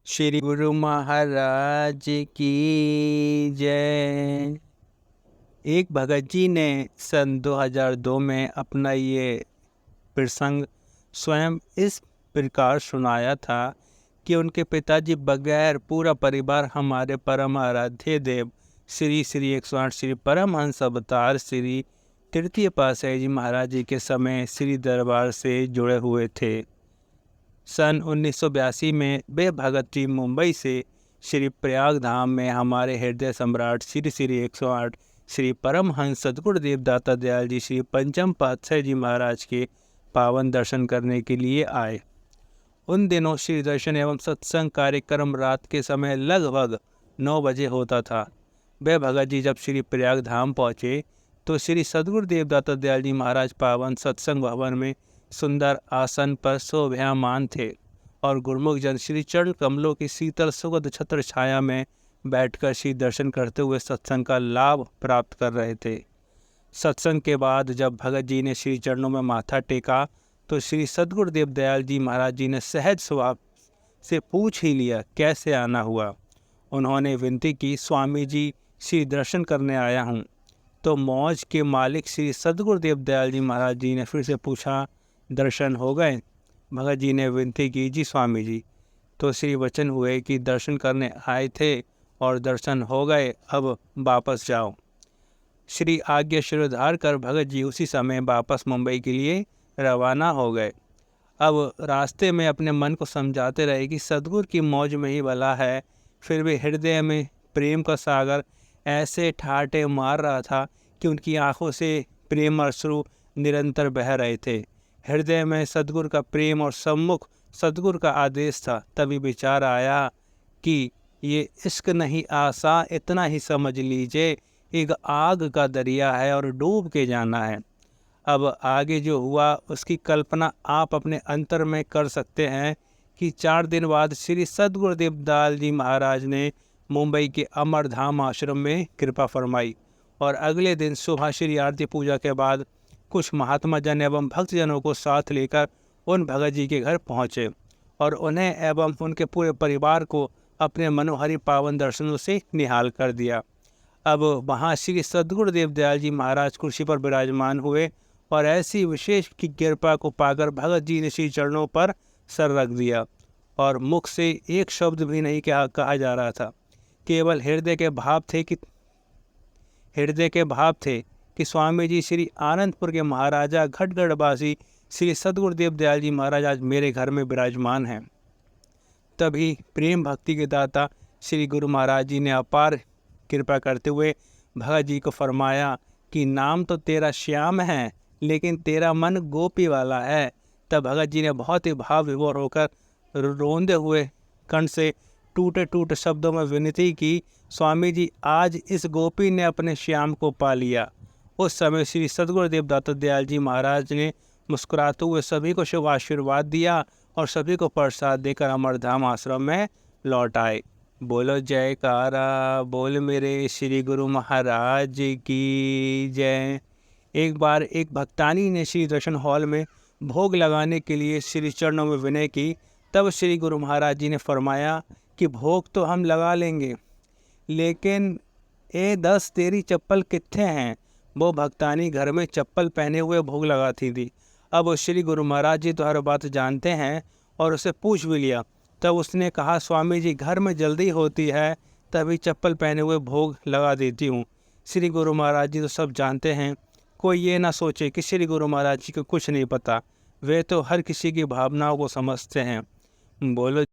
श्री गुरु महाराज की जय। एक भगत जी ने सन 2002 में अपना ये प्रसंग स्वयं इस प्रकार सुनाया था कि उनके पिताजी बगैर पूरा परिवार हमारे परम आराध्य देव श्री श्री 108 श्री परमहंस अवतार श्री तृतीय पातशाही जी महाराज जी के समय श्री दरबार से जुड़े हुए थे। सन 1982 में वे भगत जी मुंबई से श्री प्रयाग धाम में हमारे हृदय सम्राट श्री श्री 108 श्री परमहंस सद्गुरुदेव दाता दयाल जी श्री पंचम पातशाही जी महाराज के पावन दर्शन करने के लिए आए। उन दिनों श्री दर्शन एवं सत्संग कार्यक्रम रात के समय लगभग 9 बजे होता था। वे भगत जी जब श्री प्रयाग धाम पहुँचे तो श्री सद्गुरुदेव दाता दयाल जी महाराज पावन सत्संग भवन में सुंदर आसन पर शोभयामान थे और गुरुमुख जन श्री चरण कमलों की शीतल सुगंध छत्र छाया में बैठकर श्री दर्शन करते हुए सत्संग का लाभ प्राप्त कर रहे थे। सत्संग के बाद जब भगत जी ने श्री चरणों में माथा टेका तो श्री सद्गुरुदेव दयाल जी महाराज जी ने सहज स्वभाव से पूछ ही लिया कैसे आना हुआ। उन्होंने विनती की, स्वामी जी श्री दर्शन करने आया हूँ। तो मौज के मालिक श्री सद्गुरुदेव दयाल जी महाराज जी ने फिर से पूछा, दर्शन हो गए? भगत जी ने विनती की, जी स्वामी जी। तो श्री वचन हुए कि दर्शन करने आए थे और दर्शन हो गए, अब वापस जाओ। श्री आज्ञा शिरोधार कर भगत जी उसी समय वापस मुंबई के लिए रवाना हो गए। अब रास्ते में अपने मन को समझाते रहे कि सद्गुरु की मौज में ही भला है। फिर भी हृदय में प्रेम का सागर ऐसे ठाटे मार रहा था कि उनकी आंखों से प्रेम अश्रु निरंतर बह रहे थे। हृदय में सद्गुरु का प्रेम और सम्मुख सद्गुरु का आदेश था। तभी विचार आया कि ये इश्क नहीं आसा, इतना ही समझ लीजिए, एक आग का दरिया है और डूब के जाना है। अब आगे जो हुआ उसकी कल्पना आप अपने अंतर में कर सकते हैं कि 4 दिन बाद श्री सद्गुरुदेव दाल जी महाराज ने मुंबई के अमरधाम आश्रम में कृपा फरमाई और अगले दिन सुबह श्री आरती पूजा के बाद कुछ महात्मा जन एवं भक्तजनों को साथ लेकर उन भगत जी के घर पहुँचे और उन्हें एवं उनके पूरे परिवार को अपने मनोहरी पावन दर्शनों से निहाल कर दिया। अब वहाँ श्री सद्गुरुदेव दयाल जी महाराज कुर्सी पर विराजमान हुए और ऐसी विशेष की कृपा को पाकर भगत जी ने श्री चरणों पर सर रख दिया और मुख से एक शब्द भी नहीं कहा जा रहा था। केवल हृदय के भाव थे कि स्वामी जी श्री आनंदपुर के महाराजा घटगढ़वासी श्री सद्गुरुदेव दयाल जी महाराज आज मेरे घर में विराजमान हैं। तभी प्रेम भक्ति के दाता श्री गुरु महाराज जी ने अपार कृपा करते हुए भगत जी को फरमाया कि नाम तो तेरा श्याम है लेकिन तेरा मन गोपी वाला है। तब भगत जी ने बहुत ही भाव विभोर होकर रोंदे हुए कंठ से टूटे टूटे शब्दों में विनती की, स्वामी जी आज इस गोपी ने अपने श्याम को पा लिया। उस समय श्री सद्गुरुदेव दाता दयाल जी महाराज ने मुस्कुराते हुए सभी को शुभ आशीर्वाद दिया और सभी को प्रसाद देकर अमरधाम आश्रम में लौट आए। बोलो जयकारा बोल मेरे श्री गुरु महाराज की जय। एक बार एक भक्तानी ने श्री दर्शन हॉल में भोग लगाने के लिए श्री चरणों में विनय की। तब श्री गुरु महाराज जी ने फरमाया कि भोग तो हम लगा लेंगे, लेकिन 10 तेरी चप्पल कितने हैं? वो भक्तानी घर में चप्पल पहने हुए भोग लगाती थी। अब श्री गुरु महाराज जी तो हर बात जानते हैं और उसे पूछ भी लिया। तब उसने कहा, स्वामी जी घर में जल्दी होती है तभी चप्पल पहने हुए भोग लगा देती हूँ। श्री गुरु महाराज जी तो सब जानते हैं, कोई ये ना सोचे कि श्री गुरु महाराज जी को कुछ नहीं पता, वे तो हर किसी की भावनाओं को समझते हैं। बोलो